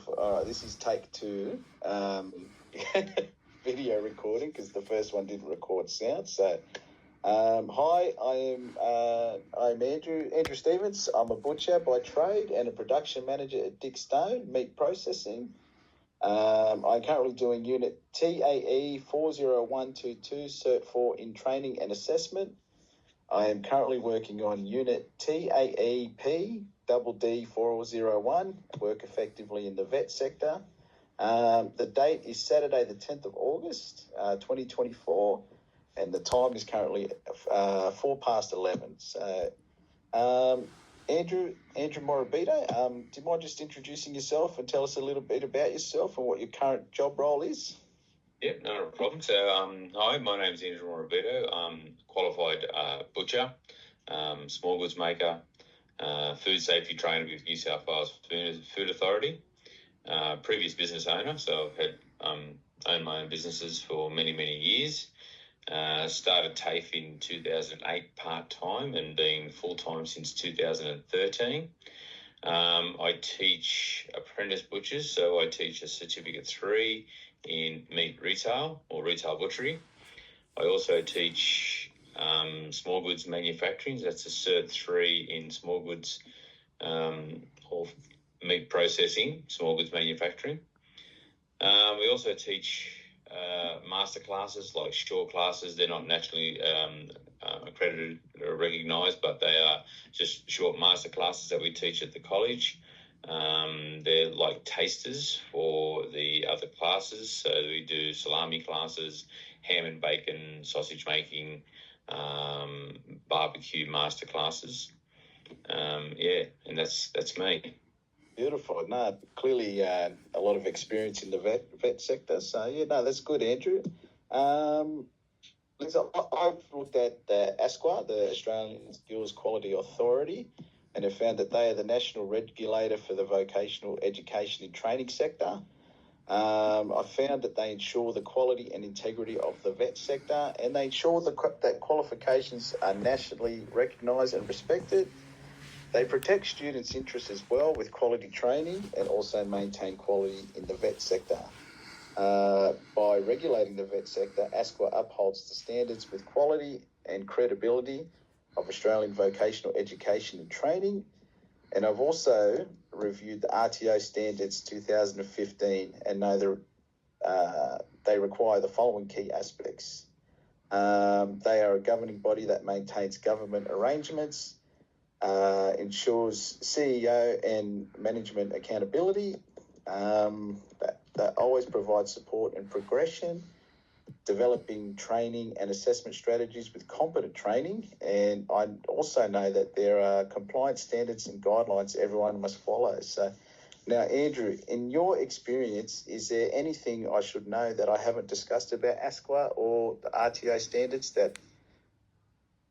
beautiful. All right, this is take two. Video recording because the first one didn't record sound. So, hi, I'm Andrew Stevens. I'm a butcher by trade and a production manager at Dick Stone Meat Processing. I'm currently doing Unit TAE 40122 Cert 4 in Training and Assessment. I am currently working on Unit TAEP D 401, work effectively in the vet sector. The date is Saturday the 10th of August 2024, and the time is currently 11:04. So, Andrew Morabito, do you mind just introducing yourself and tell us a little bit about yourself and what your current job role is? Yeah, not a problem. So, hi, my name is Andrew Morabito. I'm qualified butcher, small goods maker, food safety trainer with New South Wales Food Authority, previous business owner. So I've had owned my own businesses for many, many years. Started TAFE in 2008 part-time and been full-time since 2013. I teach apprentice butchers, so I teach a Certificate 3 in meat retail or retail butchery. I also teach small goods manufacturing. That's a Cert 3 in small goods or meat processing, small goods manufacturing. We also teach master classes, like short classes. They're not nationally accredited or recognised, but they are just short master classes that we teach at the college. They're like tasters for the other classes. So we do salami classes, ham and bacon, sausage making, barbecue master classes. And that's me. Beautiful. No, clearly a lot of experience in the vet sector. So, yeah, no, that's good, Andrew. Lisa, I've looked at the ASQA, the Australian Skills Quality Authority, and have found that they are the national regulator for the vocational education and training sector. I found that they ensure the quality and integrity of the vet sector, and they ensure that qualifications are nationally recognised and respected. They protect students' interests as well with quality training and also maintain quality in the vet sector. By regulating the vet sector, ASQA upholds the standards with quality and credibility of Australian vocational education and training. And I've also reviewed the RTO standards 2015 and know they require the following key aspects. They are a governing body that maintains government arrangements, ensures CEO and management accountability, that always provides support and progression, developing training and assessment strategies with competent training. And I also know that there are compliance standards and guidelines everyone must follow. So now, Andrew, in your experience, is there anything I should know that I haven't discussed about ASQA or the RTO standards that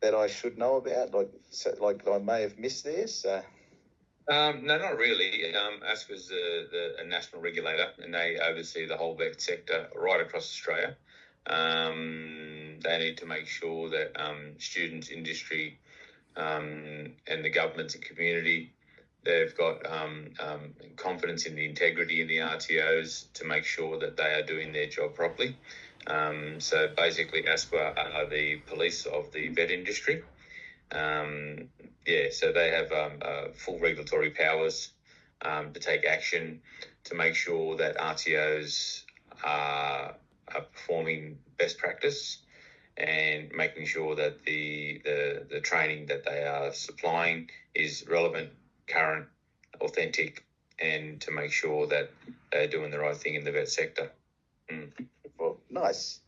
I should know about, like I may have missed there? So. No, not really. ASQA is a national regulator, and they oversee the whole vet sector right across Australia. They need to make sure that students, industry, and the governments and community, they've got confidence in the integrity in the RTOs to make sure that they are doing their job properly. So basically, ASQA are the police of the vet industry. So they have full regulatory powers to take action to make sure that RTOs are performing best practice and making sure that the training that they are supplying is relevant, current, authentic, and to make sure that they're doing the right thing in the vet sector. Well, nice.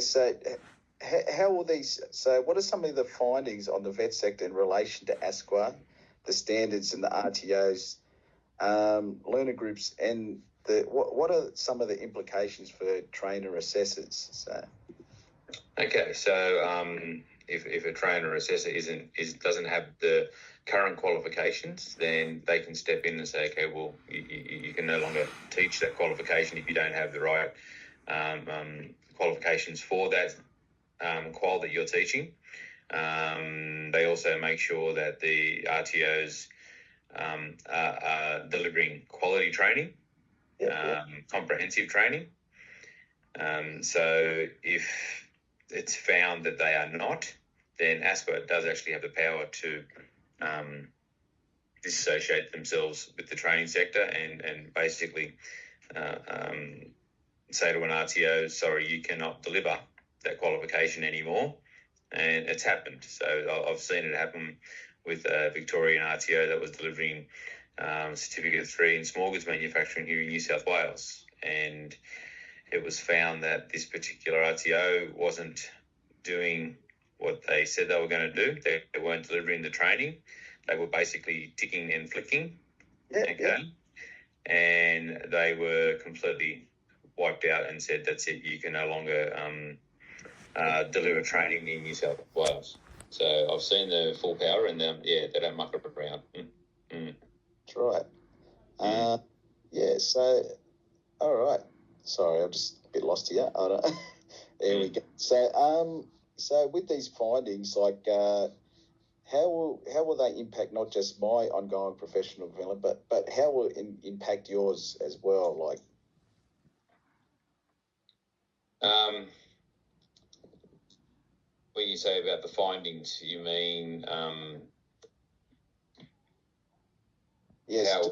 So how will these? So, what are some of the findings on the vet sector in relation to ASQA, the standards and the RTOs, learner groups, and what are some of the implications for trainer assessors? So, okay, so if a trainer assessor doesn't have the current qualifications, then they can step in and say, okay, well, you can no longer teach that qualification if you don't have the right qualifications for that qual that you're teaching. They also make sure that the RTOs are delivering quality training, comprehensive training. So if it's found that they are not, then ASQA does actually have the power to disassociate themselves with the training sector and basically say to an RTO, sorry, you cannot deliver that qualification anymore. And it's happened. So I've seen it happen with a Victorian RTO that was delivering Certificate 3 in small goods manufacturing here in New South Wales. And it was found that this particular RTO wasn't doing what they said they were going to do. They weren't delivering the training. They were basically ticking and flicking. And they were completely wiped out and said, that's it, you can no longer deliver training in New South Wales. So I've seen the full power and they don't muck it around. That's right. So, all right. Sorry, I'm just a bit lost here. I don't know. There we go. So with these findings, like, how will they impact not just my ongoing professional development, but how will it impact yours as well? Like, when you say about the findings, you mean yes,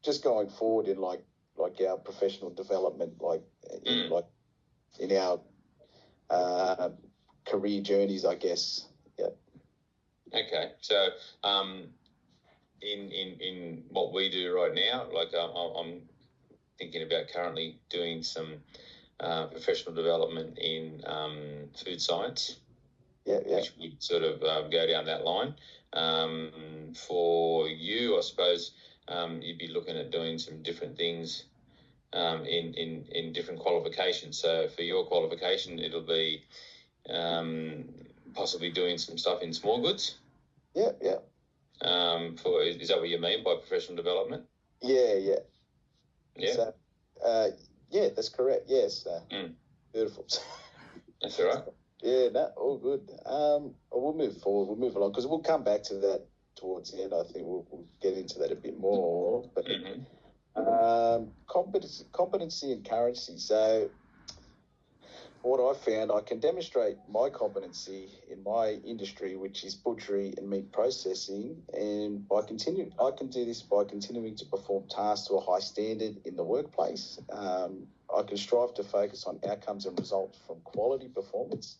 just going forward in like our professional development, like in our career journeys, I guess. Yeah. Okay, so in what we do right now, like I'm thinking about currently doing some professional development in food science. Which would sort of go down that line. For you, I suppose you'd be looking at doing some different things in different qualifications. So for your qualification, it'll be possibly doing some stuff in small goods. Yeah. Is that what you mean by professional development? Yeah. So, that's correct. Yes. Beautiful. That's all right. Yeah, all good. We'll move forward. We'll move along because we'll come back to that towards the end. I think we'll get into that a bit more. But competency and currency. So what I found, I can demonstrate my competency in my industry, which is butchery and meat processing, and I can do this by continuing to perform tasks to a high standard in the workplace. I can strive to focus on outcomes and results from quality performance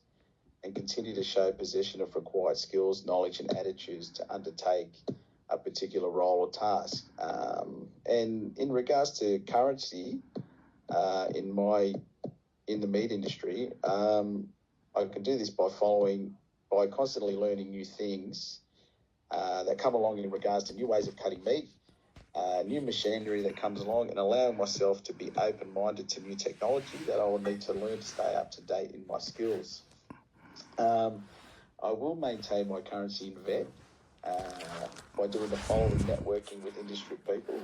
and continue to show possession of required skills, knowledge and attitudes to undertake a particular role or task. And in regards to currency, in the meat industry, I can do this by constantly learning new things that come along in regards to new ways of cutting meat, new machinery that comes along, and allowing myself to be open-minded to new technology that I will need to learn to stay up to date in my skills. I will maintain my currency in vet by doing the following: networking with industry people,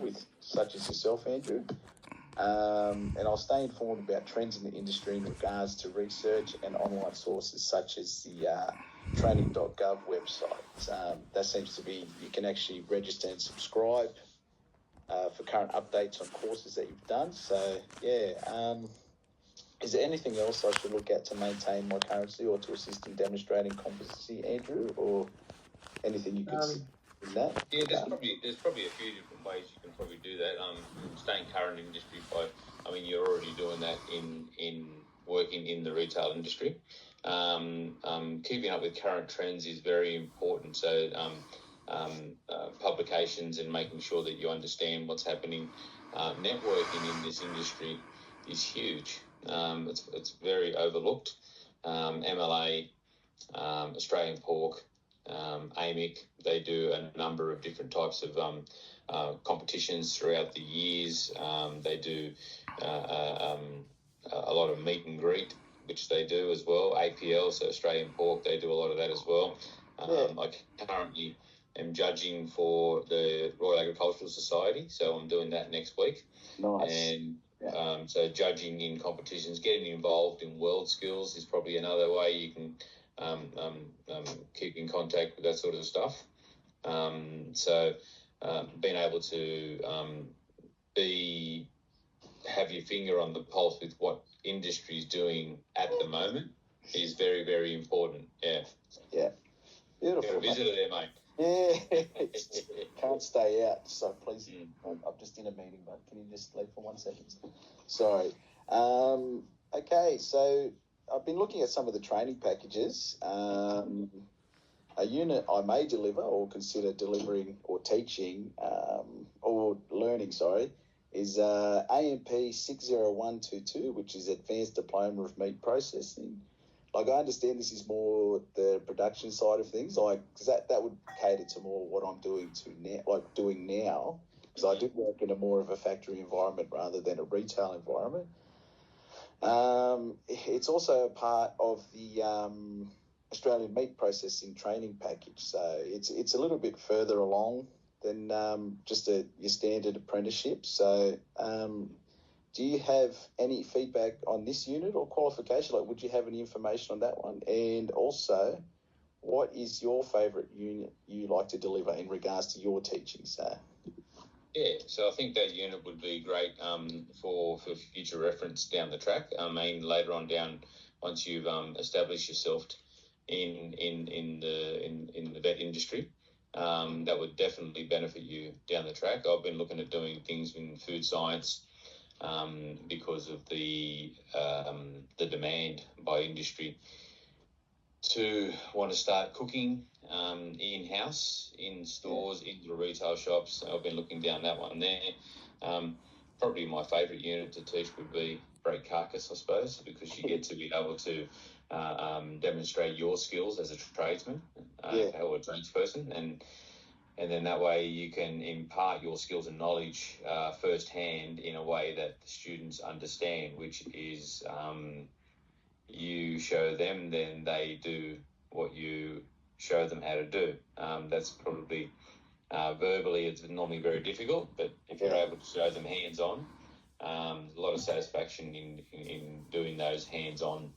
such as yourself, Andrew. And I'll stay informed about trends in the industry in regards to research and online sources such as the training.gov website. That seems to be, you can actually register and subscribe for current updates on courses that you've done. So, is there anything else I should look at to maintain my currency or to assist in demonstrating competency, Andrew, or anything you could see in that? Yeah, there's probably a few different ways you can probably do that. Staying current in industry you're already doing that in working in the retail industry. Keeping up with current trends is very important. So publications and making sure that you understand what's happening. Networking in this industry is huge. It's very overlooked. MLA, Australian Pork, AMIC, they do a number of different types of competitions throughout the years. They do a lot of meet and greet, which they do as well. APL, so Australian Pork, they do a lot of that as well. I currently am judging for the Royal Agricultural Society, so I'm doing that next week. Nice. And so judging in competitions, getting involved in World Skills is probably another way you can keep in contact with that sort of stuff. So being able to have your finger on the pulse with what industry is doing at the moment is very, very important. Yeah. Yeah. Beautiful. Got a visitor there, mate. Yeah. Can't stay out, so please. I'm just in a meeting, but can you just leave for 1 second? Sorry. Okay, so I've been looking at some of the training packages. A unit I may deliver or consider delivering or teaching or learning, is AMP 60122, which is Advanced Diploma of Meat Processing. Like, I understand this is more the production side of things, because that would cater to more what I'm doing now, because I do work in a more of a factory environment rather than a retail environment. It's also a part of the Australian meat processing training package, so it's a little bit further along than just your standard apprenticeship. So do you have any feedback on this unit or qualification? Like, would you have any information on that one? And also, what is your favourite unit you like to deliver in regards to your teaching? Yeah, so I think that unit would be great for future reference down the track. I mean, later on down, once you've established yourself in the vet industry, that would definitely benefit you down the track. I've been looking at doing things in food science because of the demand by industry to want to start cooking in-house, in stores, in the retail shops. I've been looking down that one there. Probably my favourite unit to teach would be break carcass, I suppose, because you get to be able to demonstrate your skills as a tradesman or a tradesperson, and then that way you can impart your skills and knowledge firsthand in a way that the students understand, which is you show them, then they do what you show them how to do. That's probably verbally, it's normally very difficult, but if you're able to show them hands-on, a lot of satisfaction in doing those hands-on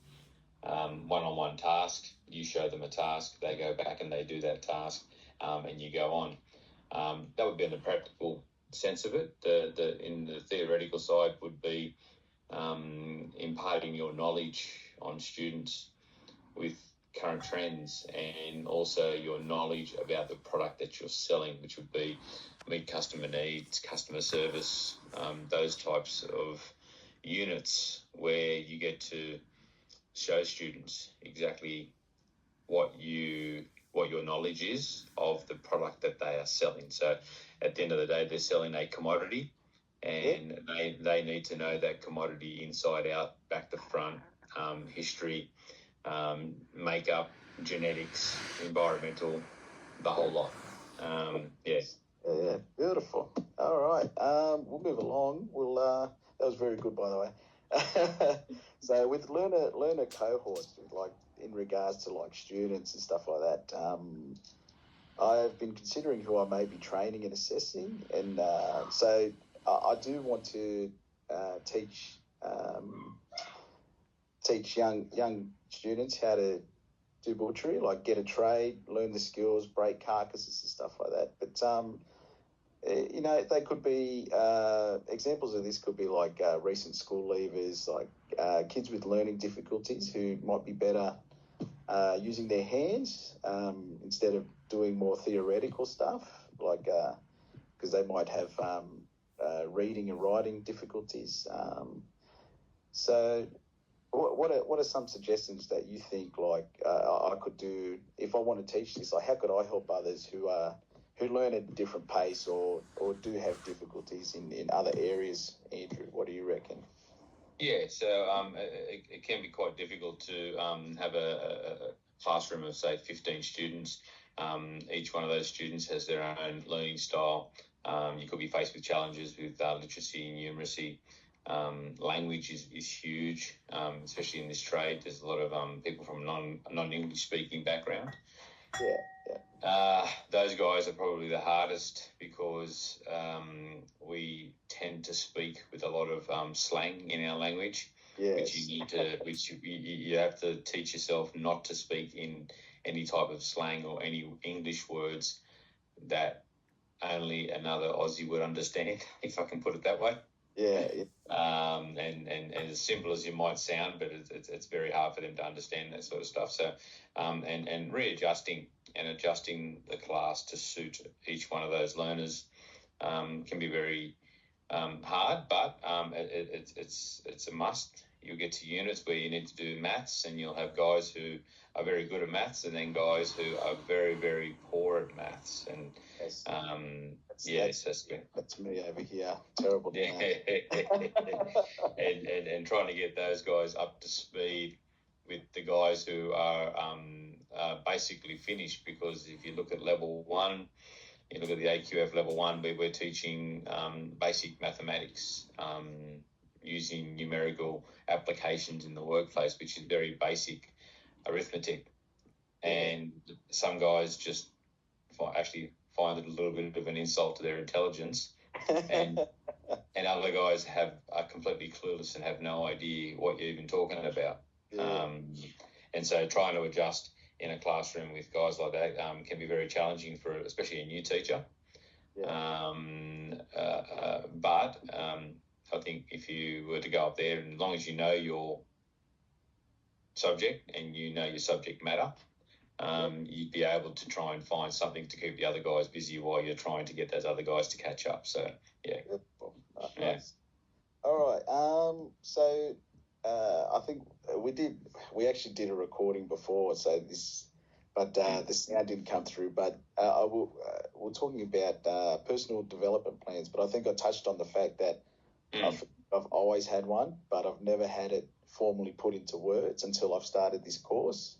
one-on-one tasks. You show them a task, they go back and they do that task, and you go on. That would be in the practical sense of it. In the theoretical side would be imparting your knowledge on students with current trends, and also your knowledge about the product that you're selling, which would be meet customer needs, customer service, those types of units where you get to show students exactly what your knowledge is of the product that they are selling. So at the end of the day, they're selling a commodity, and they need to know that commodity inside out, back to front, history, makeup, genetics, environmental, the whole lot. Yeah, beautiful. All right, we'll move along. That was very good, by the way. So with learner cohorts, like in regards to like students and stuff like that, I've been considering who I may be training and assessing, and so I do want to teach young students how to do butchery, like get a trade, learn the skills, break carcasses and stuff like that. But they could be examples of this could be like recent school leavers, like kids with learning difficulties who might be better using their hands instead of doing more theoretical stuff, like because they might have reading and writing difficulties. So what are some suggestions that you think like I could do if I want to teach this? Like, how could I help others who learn at a different pace or do have difficulties in other areas? Andrew, what do you reckon? Yeah, so it can be quite difficult to have a classroom of, say, 15 students. Each one of those students has their own learning style. You could be faced with challenges with literacy and numeracy. Language is huge, especially in this trade. There's a lot of people from non-English speaking background. Those guys are probably the hardest because we tend to speak with a lot of slang in our language, which you have to teach yourself not to speak in any type of slang or any English words that only another Aussie would understand, if I can put it that way. Yeah. And as simple as you might sound, but it's very hard for them to understand that sort of stuff. So, and readjusting and adjusting the class to suit each one of those learners can be very hard, but it's a must. You'll get to units where you need to do maths, and you'll have guys who are very good at maths, and then guys who are very, very poor at maths. And that's me over here. Terrible. Yeah, and trying to get those guys up to speed with the guys who are basically finished. Because if you look at level 1. You look at the AQF level 1, where we're teaching basic mathematics using numerical applications in the workplace, which is very basic arithmetic. And some guys just actually find it a little bit of an insult to their intelligence, and other guys are completely clueless and have no idea what you're even talking about. Yeah. And so trying to adjust in a classroom with guys like that can be very challenging for especially a new teacher. Yeah. But I think if you were to go up there, and as long as you know your subject and you know your subject matter, you'd be able to try and find something to keep the other guys busy while you're trying to get those other guys to catch up. So, yeah. Nice. Yeah. All right. So I think we actually did a recording before, so the sound didn't come through. But we're talking about personal development plans, but I think I touched on the fact that I've always had one, but I've never had it formally put into words until I've started this course.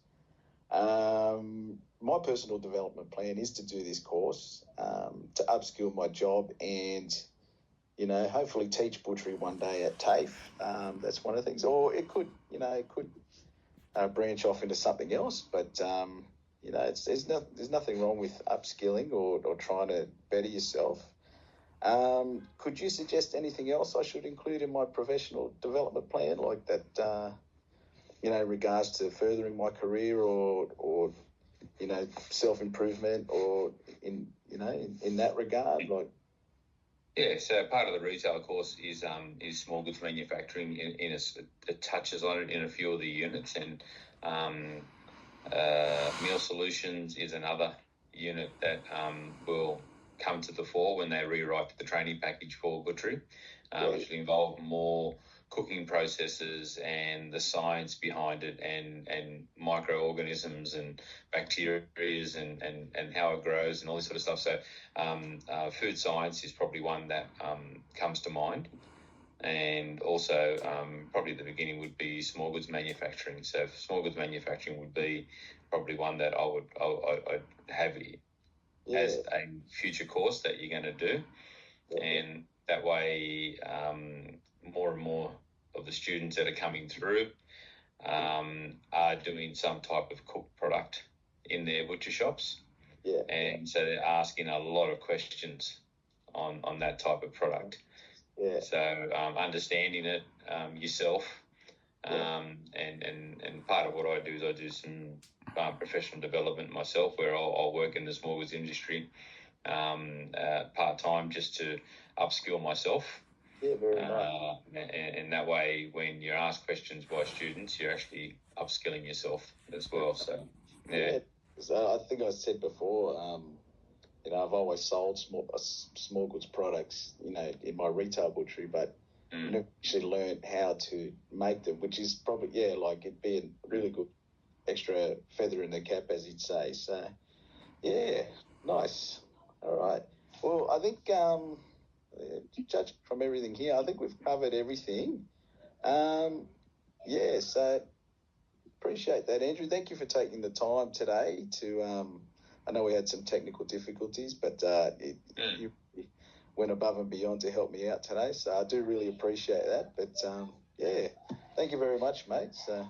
My personal development plan is to do this course, to upskill my job and, hopefully teach butchery one day at TAFE. That's one of the things. Or it could branch off into something else. But, there's nothing wrong with upskilling or trying to better yourself. Could you suggest anything else I should include in my professional development plan, like that, regards to furthering my career or self-improvement or in that regard? Yeah, so part of the retail course is small goods manufacturing. It touches on it in a few of the units, and meal solutions is another unit that will come to the fore when they rewrite the training package for butchery, which will involve more cooking processes and the science behind it, and microorganisms and bacteria and how it grows and all this sort of stuff. So food science is probably one that comes to mind. And also probably the beginning would be small goods manufacturing. So small goods manufacturing would be probably one that I'd have as a future course that you're going to do. Yeah. And that way more and more of the students that are coming through are doing some type of cooked product in their butcher shops. Yeah. And so they're asking a lot of questions on that type of product. Yeah. So understanding it yourself, and part of what I do is I do some professional development myself, where I'll work in the small goods industry part-time just to upskill myself. Yeah, very nice. And that way, when you're asked questions by students, you're actually upskilling yourself as well. So, yeah. So I think I said before, I've always sold small goods products, in my retail butchery, but never actually learned how to make them, which is probably, it'd be a really good extra feather in the cap, as you'd say. So, yeah, nice. All right. Well, I think, judging from everything here, I think we've covered everything. So appreciate that, Andrew. Thank you for taking the time today to, I know we had some technical difficulties, but you went above and beyond to help me out today. So I do really appreciate that. But, thank you very much, mate. So.